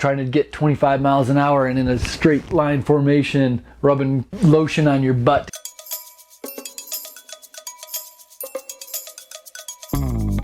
trying to get 25 miles an hour and in a straight line formation, rubbing lotion on your butt.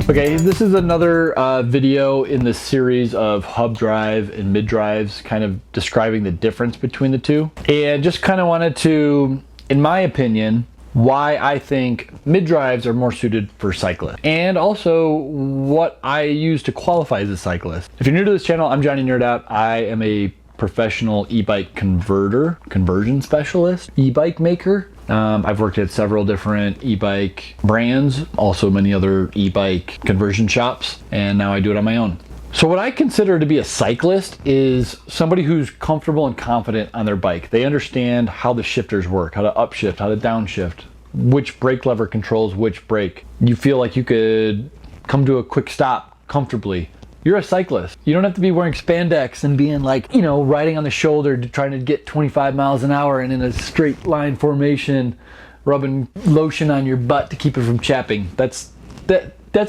Okay, this is another video in the series of hub drive and mid drives, kind of describing the difference between the two. And just kind of wanted to, in my opinion, why I think mid drives are more suited for cyclists, and also what I use to qualify as a cyclist. If you're new to this channel, I'm Johnny Nerd Out. I am a professional e-bike conversion specialist, e-bike maker. I've worked at several different e-bike brands, also many other e-bike conversion shops, and now I do it on my own. So what I consider to be a cyclist is somebody who's comfortable and confident on their bike. They understand how the shifters work, how to upshift, how to downshift, which brake lever controls which brake. You feel like you could come to a quick stop comfortably. You're a cyclist. You don't have to be wearing spandex and being like, you know, riding on the shoulder trying to get 25 miles an hour and in a straight line formation, rubbing lotion on your butt to keep it from chapping. That's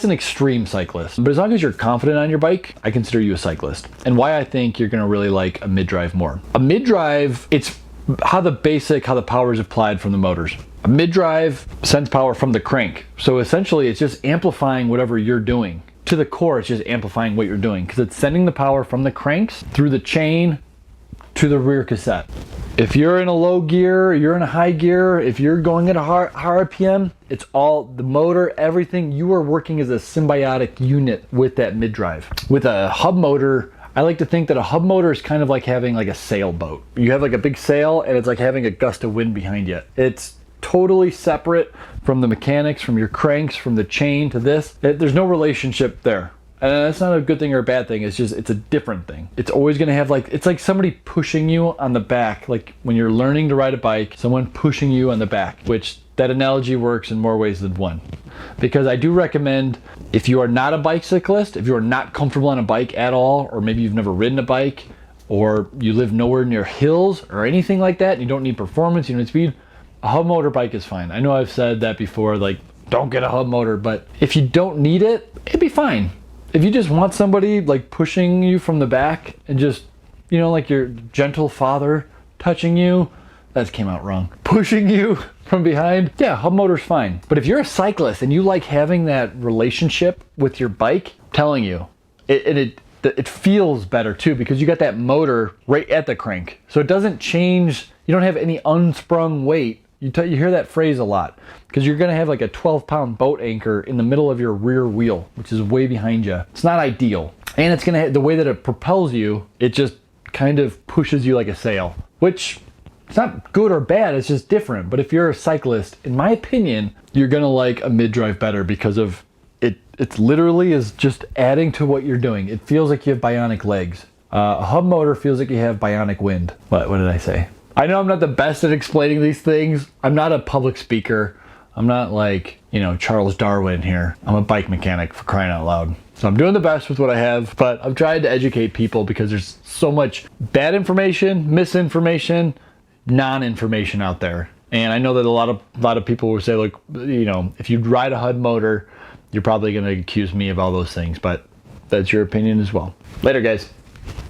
an extreme cyclist. But as long as you're confident on your bike, I consider you a cyclist. And why I think you're gonna really like a mid-drive more. A mid-drive, it's how the power is applied from the motors. A mid-drive sends power from the crank. So essentially it's just amplifying whatever you're doing. To the core, it's just amplifying what you're doing because it's sending the power from the cranks through the chain to the rear cassette. If you're in a low gear, you're in a high gear, if you're going at a high RPM, it's all the motor, everything. You are working as a symbiotic unit with that mid-drive. With a hub motor, I like to think that a hub motor is kind of like having like a sailboat. You have like a big sail and it's like having a gust of wind behind you. It's totally separate from the mechanics, from your cranks, from the chain to this. There's no relationship there. And that's not a good thing or a bad thing. It's just, it's a different thing. It's always gonna have like, it's like somebody pushing you on the back. Like when you're learning to ride a bike, someone pushing you on the back, which that analogy works in more ways than one. Because I do recommend, if you are not a bicyclist, if you are not comfortable on a bike at all, or maybe you've never ridden a bike, or you live nowhere near hills or anything like that, and you don't need performance, you don't need speed, a hub motor bike is fine. I know I've said that before, like, don't get a hub motor, but if you don't need it, it'd be fine. If you just want somebody like pushing you from the back and just, you know, like your gentle father touching you, that came out wrong, pushing you from behind, yeah, hub motor's fine. But if you're a cyclist and you like having that relationship with your bike, I'm telling you, it feels better too, because you got that motor right at the crank. So it doesn't change, you don't have any unsprung weight. You hear that phrase a lot because you're gonna have like a 12-pound boat anchor in the middle of your rear wheel, which is way behind you. It's not ideal. And it's gonna have, the way that it propels you, it just kind of pushes you like a sail, which it's not good or bad, it's just different. But if you're a cyclist, in my opinion, you're gonna like a mid-drive better because of it literally is just adding to what you're doing. It feels like you have bionic legs. A hub motor feels like you have bionic wind. What did I say? I know I'm not the best at explaining these things. I'm not a public speaker. I'm not like, you know, Charles Darwin here. I'm a bike mechanic, for crying out loud. So I'm doing the best with what I have, but I'm trying to educate people because there's so much bad information, misinformation, non-information out there. And I know that a lot of people will say, like, you know, if you ride a hub motor, you're probably gonna accuse me of all those things, but that's your opinion as well. Later, guys.